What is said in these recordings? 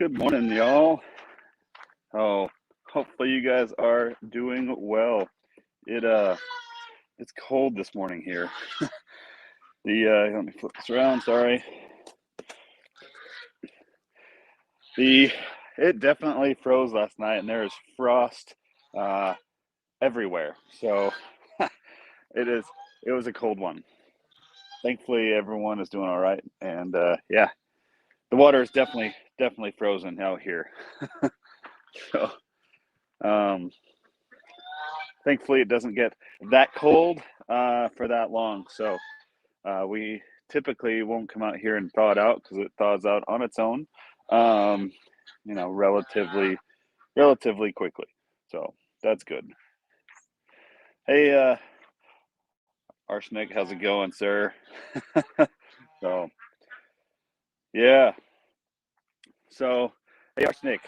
Good morning, y'all. Oh, hopefully you guys are doing well. It's cold this morning here. Let me flip this around, sorry. It definitely froze last night, and there is frost everywhere. So it was a cold one. Thankfully, everyone is doing all right, and yeah, the water is definitely frozen out here. So thankfully, it doesn't get that cold for that long. So we typically won't come out here and thaw it out because it thaws out on its own, relatively quickly. So that's good. Hey, Arsenic, how's it going, sir? So yeah. So hey, Arsenic.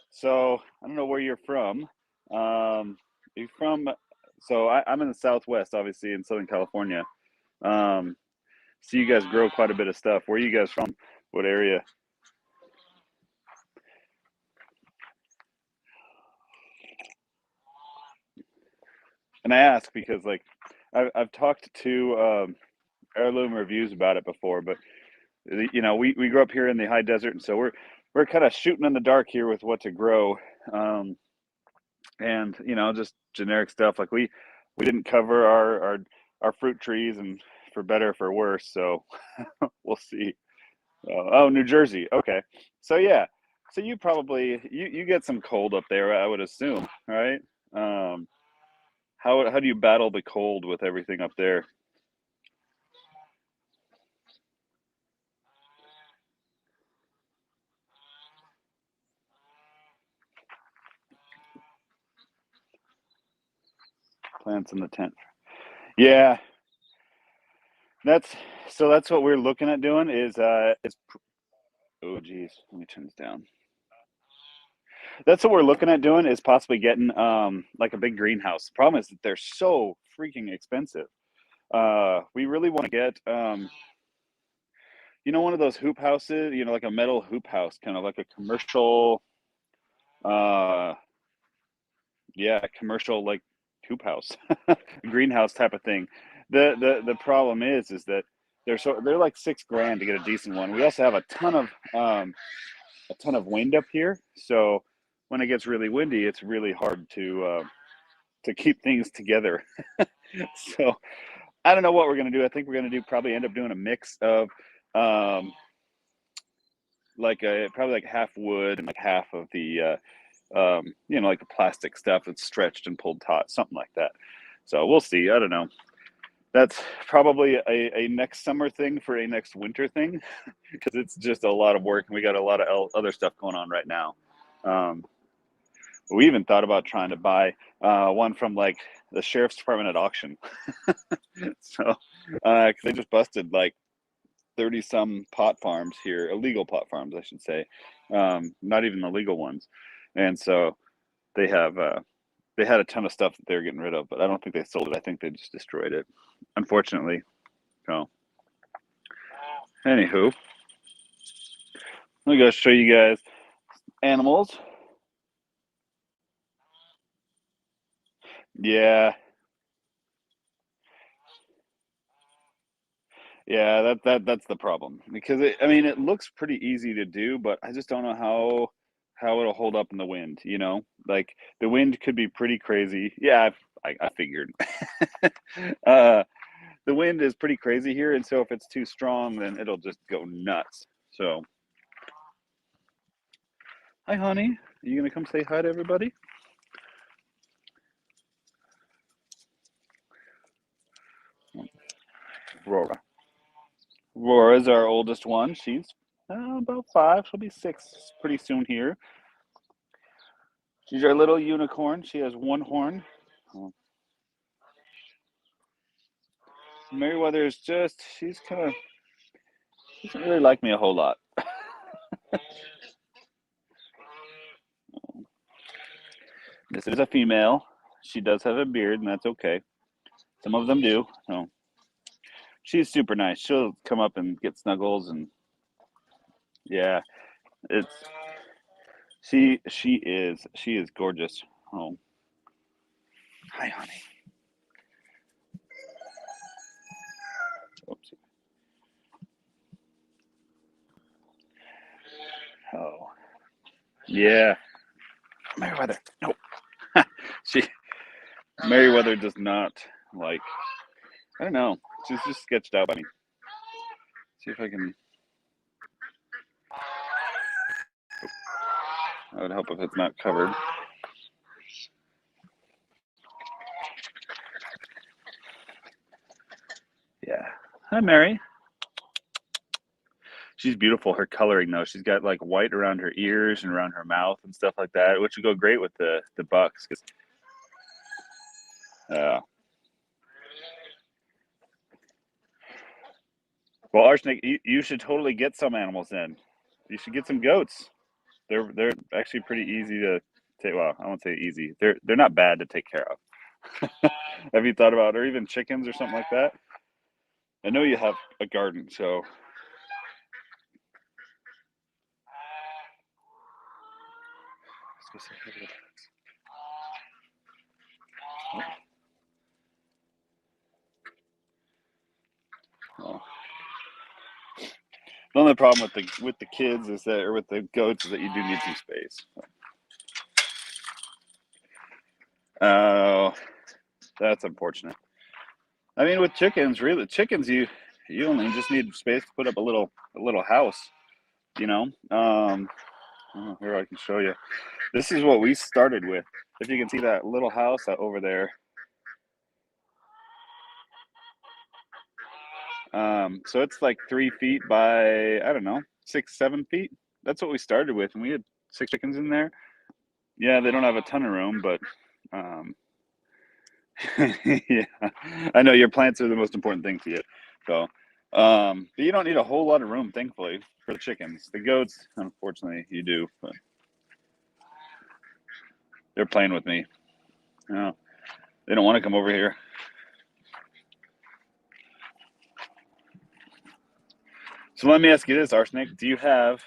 So I don't know where you're from. You're from. So I'm in the Southwest, obviously in Southern California. So you guys grow quite a bit of stuff. Where are you guys from? What area? And I ask because like I've talked to Heirloom Reviews about it before, but we grew up here in the high desert, and so we're kind of shooting in the dark here with what to grow, and just generic stuff. Like we didn't cover our fruit trees, and for better or for worse. So we'll see. Oh, New Jersey. Okay. So yeah. So you probably you get some cold up there, I would assume, right? Um, how do you battle the cold with everything up there? Plants in the tent. Yeah, that's what we're looking at doing is oh geez, let me turn this down. That's what we're looking at doing is possibly getting like a big greenhouse. The problem is that they're so freaking expensive. We really want to get one of those hoop houses, like a metal hoop house, kind of like a commercial uh yeah, commercial like hoop house, greenhouse type of thing. The problem is that they're like 6 grand to get a decent one. We also have a ton of wind up here, so when it gets really windy, it's really hard to keep things together. So I don't know what we're gonna do. I think we're gonna do probably end up doing a mix of um, probably like half wood and like half of the like the plastic stuff that's stretched and pulled taut, something like that. So we'll see. I don't know. That's probably a next summer thing for a next winter thing because it's just a lot of work and we got a lot of other stuff going on right now. Um, we even thought about trying to buy one from like the sheriff's department at auction. So they just busted like 30 some pot farms here, illegal pot farms, I should say, not even the legal ones. And so they have they had a ton of stuff that they're getting rid of, but I don't think they sold it. I think they just destroyed it, unfortunately. So anywho, let me go show you guys animals. Yeah, yeah, that's the problem because it looks pretty easy to do, but I just don't know how it'll hold up in the wind. Like the wind could be pretty crazy. Yeah, I figured. uh, the wind is pretty crazy here, and so if it's too strong, then it'll just go nuts. So, hi, honey. Are you gonna come say hi to everybody? Aurora. Aurora's our oldest one. She's about 5. She'll be 6 pretty soon here. She's our little unicorn. She has one horn. Oh. Meriwether is she's kind of, she doesn't really like me a whole lot. This is a female. She does have a beard, and that's okay. Some of them do. So she's super nice. She'll come up and get snuggles, and yeah, it's She is gorgeous. Oh, hi, honey. Oops. Oh, yeah. Meriwether. No. she Meriwether does not like. I don't know. She's just sketched out by me. See if I can. I would help if it's not covered. Yeah. Hi, Mary. She's beautiful. Her coloring though, she's got like white around her ears and around her mouth and stuff like that, which would go great with the bucks. Well, Arsenic, you should totally get some animals in. You should get some goats. They're actually pretty easy to take. Well, I won't say easy. They're not bad to take care of. Have you thought about, or even chickens or something like that? I know you have a garden, so. Let's go say hi to the dogs. Oh. The only problem with the kids is that, or with the goats, is that you do need some space. Oh, that's unfortunate. I mean, with chickens, really, chickens you only just need space to put up a little house. You know. Oh, here I can show you. This is what we started with. If you can see that little house over there. So it's like 3 feet by, I don't know, 6, 7 feet. That's what we started with, and we had 6 chickens in there. Yeah, they don't have a ton of room, but yeah, I know your plants are the most important thing to you. So, but you don't need a whole lot of room, thankfully, for the chickens. The goats, unfortunately, you do. But they're playing with me. No, they don't want to come over here. So let me ask you this, Arsenic. Do you have,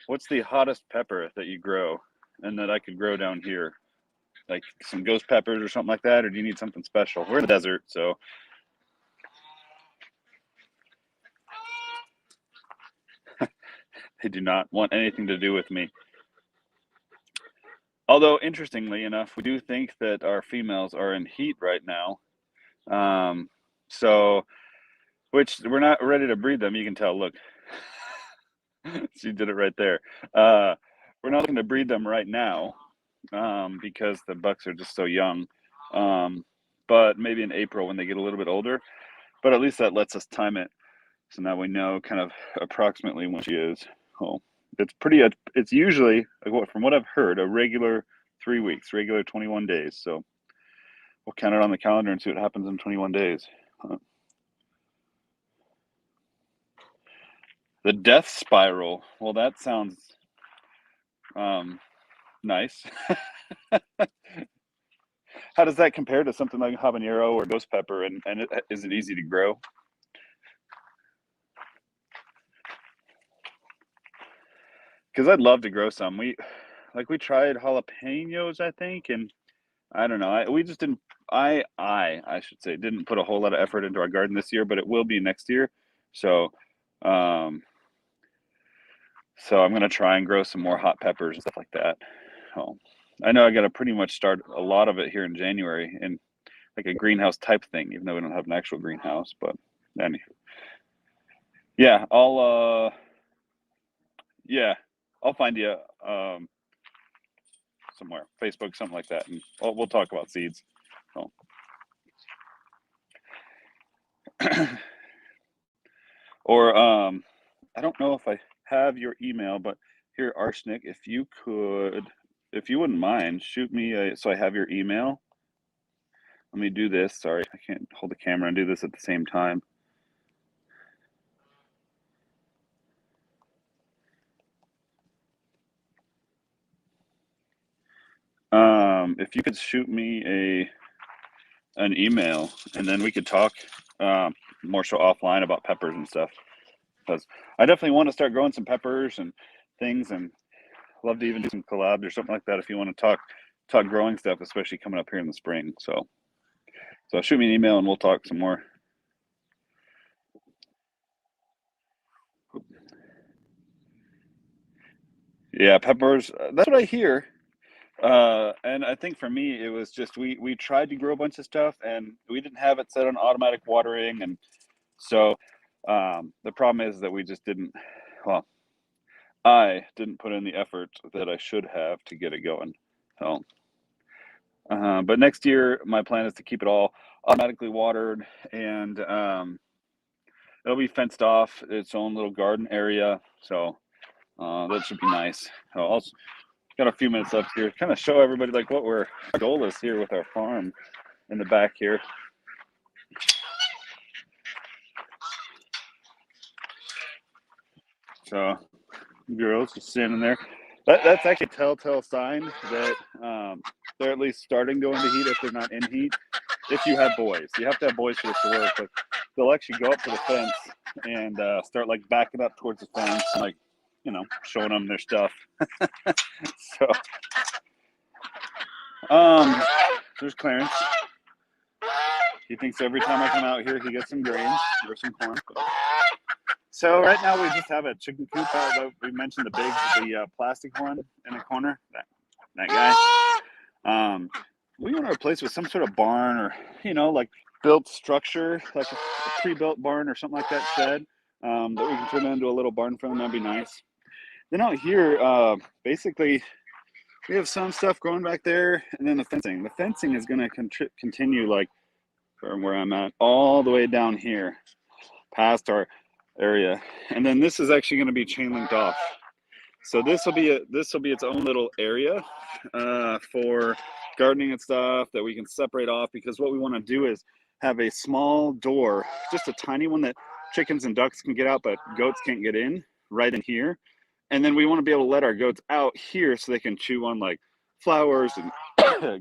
what's the hottest pepper that you grow and that I could grow down here? Like some ghost peppers or something like that? Or do you need something special? We're in the desert, so. They do not want anything to do with me. Although, interestingly enough, we do think that our females are in heat right now. So, which we're not ready to breed them. You can tell, look, she did it right there. We're not looking to breed them right now because the bucks are just so young. But maybe in April when they get a little bit older. But at least that lets us time it. So now we know kind of approximately when she is. Oh, it's usually, from what I've heard, a regular 3 weeks, regular 21 days. So we'll count it on the calendar and see what happens in 21 days. The death spiral. Well, that sounds nice. How does that compare to something like habanero or ghost pepper? And is it easy to grow? Because I'd love to grow some. We tried jalapenos, I think, and I don't know. We just didn't. I should say didn't put a whole lot of effort into our garden this year, but it will be next year. So, so I'm gonna try and grow some more hot peppers and stuff like that. Oh, I know I got to pretty much start a lot of it here in January in like a greenhouse type thing, even though we don't have an actual greenhouse. But anyway, yeah, I'll find you somewhere, Facebook, something like that, and we'll talk about seeds. So. Or I don't know if I have your email, but here, Arsenic, if you wouldn't mind, shoot me so I have your email. Let me do this. Sorry, I can't hold the camera and do this at the same time. If you could shoot me an email, and then we could talk more so offline about peppers and stuff. Because I definitely want to start growing some peppers and things, and love to even do some collabs or something like that if you want to talk growing stuff, especially coming up here in the spring. So shoot me an email and we'll talk some more. Yeah, peppers. That's what I hear. And I think for me, it was just we tried to grow a bunch of stuff and we didn't have it set on automatic watering, and so the problem is that we just didn't. Well, I didn't put in the effort that I should have to get it going. So, but next year, my plan is to keep it all automatically watered, and it'll be fenced off, its own little garden area. So that should be nice. I'll also got a few minutes left here, kind of show everybody like what our goal is here with our farm in the back here. So girls just standing there. That's actually a telltale sign that they're at least starting to go into heat if they're not in heat. If you have boys, you have to have boys for this to work. But they'll actually go up to the fence and start like backing up towards the fence, and, like, you know, showing them their stuff. So, there's Clarence. He thinks every time I come out here, he gets some grains or some corn. So right now we just have a chicken coop. We mentioned the plastic one in the corner. That guy. We want to replace with some sort of barn, or, you know, like built structure, like a pre-built barn or something like that, shed, that we can turn into a little barn for them. That'd be nice. Then out here, basically, we have some stuff growing back there, and then the fencing. The fencing is going to continue, like, from where I'm at all the way down here, past our area, and then this is actually going to be chain linked off. So this will be its own little area for gardening and stuff that we can separate off, because what we want to do is have a small door, just a tiny one that chickens and ducks can get out, but goats can't get in, right in here. And then we want to be able to let our goats out here so they can chew on like flowers and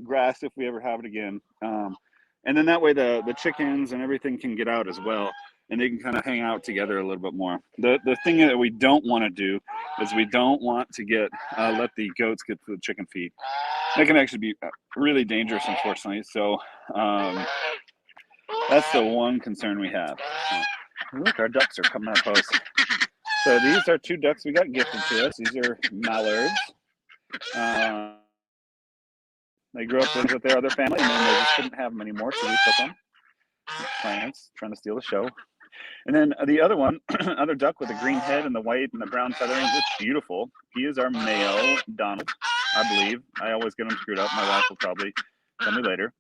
grass if we ever have it again. And then that way the chickens and everything can get out as well, and they can kind of hang out together a little bit more. The thing that we don't want to do is we don't want to let the goats get to the chicken feed. That can actually be really dangerous, unfortunately. So that's the one concern we have. Look, our ducks are coming up close. So these are 2 ducks we got gifted to us. These are mallards. They grew up with their other family, and then they just couldn't have them anymore, so we took them. Plants trying to steal the show. And then the other one, other duck with the green head and the white and the brown feathering, it's beautiful. He is our male Donald, I believe. I always get them screwed up. My wife will probably tell me later.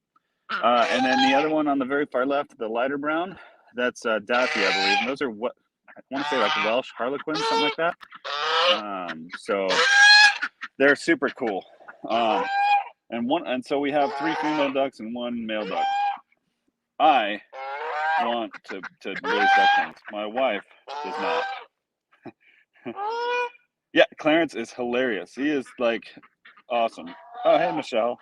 And then the other one on the very far left, the lighter brown, that's Daffy, I believe. And those are what I want to say, like Welsh Harlequins, something like that. So they're super cool. And so we have 3 female ducks and 1 male duck. I want to raise ducklings. My wife does not. Yeah, Clarence is hilarious. He is like awesome. Oh, hey, Michelle.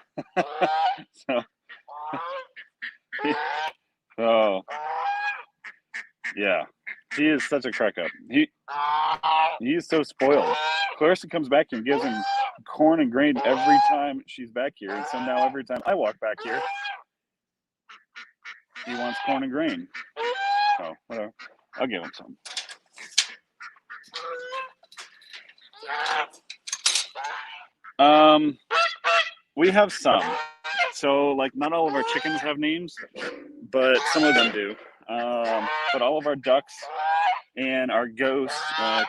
So yeah, he is such a crack up. He is so spoiled. Clarissa comes back and gives him corn and grain every time she's back here, and so now every time I walk back here, he wants corn and grain. So whatever, I'll give him some. We have some. So, like, not all of our chickens have names, but some of them do. But all of our ducks and our goose,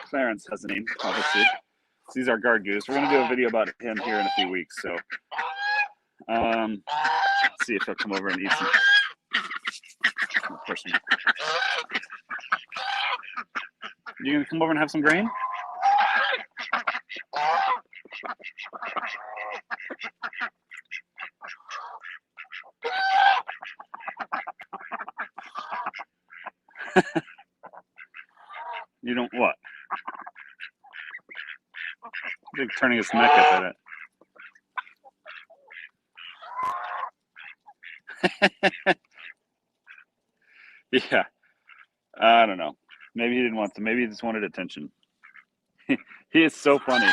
Clarence has a name, obviously. So he's our guard goose. We're going to do a video about him here in a few weeks. So, let's see if he'll come over and eat some. You going to come over and have some grain? You don't what? He's like turning his neck up at it. Yeah, I don't know. Maybe he didn't want to. Maybe he just wanted attention. He is so funny.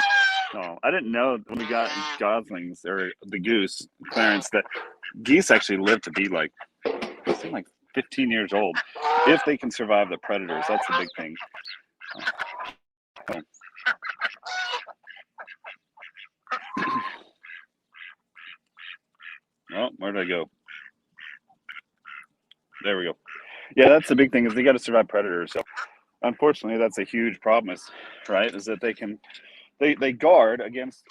Oh, I didn't know when we got goslings or the goose, Clarence, that geese actually live to be like, I think like 15 years old if they can survive the predators. That's the big thing. Oh, where did I go? There we go. Yeah, that's the big thing is they got to survive predators. So unfortunately, that's a huge problem. Is that they guard against,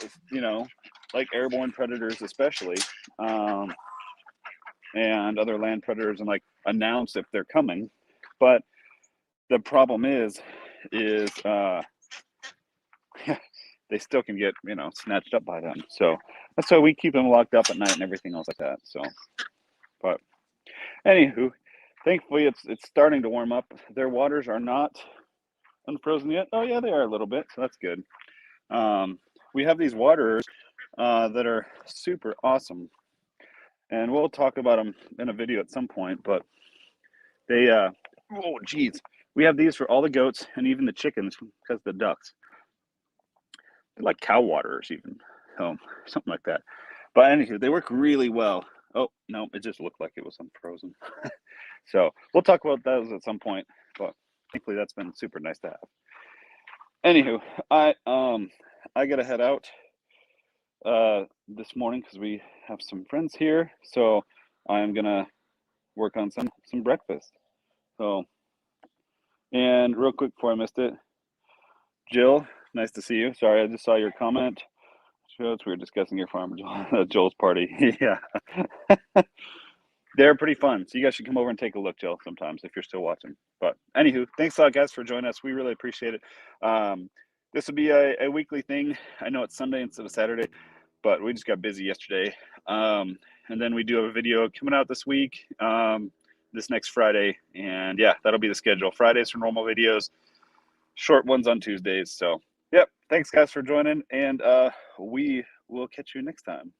like airborne predators especially, and other land predators, and like announce if they're coming. But the problem is they still can get snatched up by them. So that's why we keep them locked up at night and everything else like that. So, but anywho, thankfully it's starting to warm up. Their waters are not unfrozen yet. Oh yeah, they are a little bit, so that's good. We have these waters that are super awesome, and we'll talk about them in a video at some point. But they, oh geez, we have these for all the goats and even the chickens because the ducks. They're like cow waters even, something like that. But anywho, they work really well. Oh no, it just looked like it was unfrozen. So we'll talk about those at some point. But thankfully, that's been super nice to have. Anywho, I gotta head out this morning because we have some friends here. So I'm gonna work on some breakfast. So, and real quick before I missed it, Jill, nice to see you. Sorry, I just saw your comment. We were discussing your farm, Joel's party. Yeah. They're pretty fun. So you guys should come over and take a look, Jill, sometimes if you're still watching. But anywho, thanks a lot, guys, for joining us. We really appreciate it. This will be a weekly thing. I know it's Sunday instead of Saturday, but we just got busy yesterday. And then we do have a video coming out this week, this next Friday. And yeah, that'll be the schedule. Fridays for normal videos, short ones on Tuesdays. So, yep. Thanks, guys, for joining. And we will catch you next time.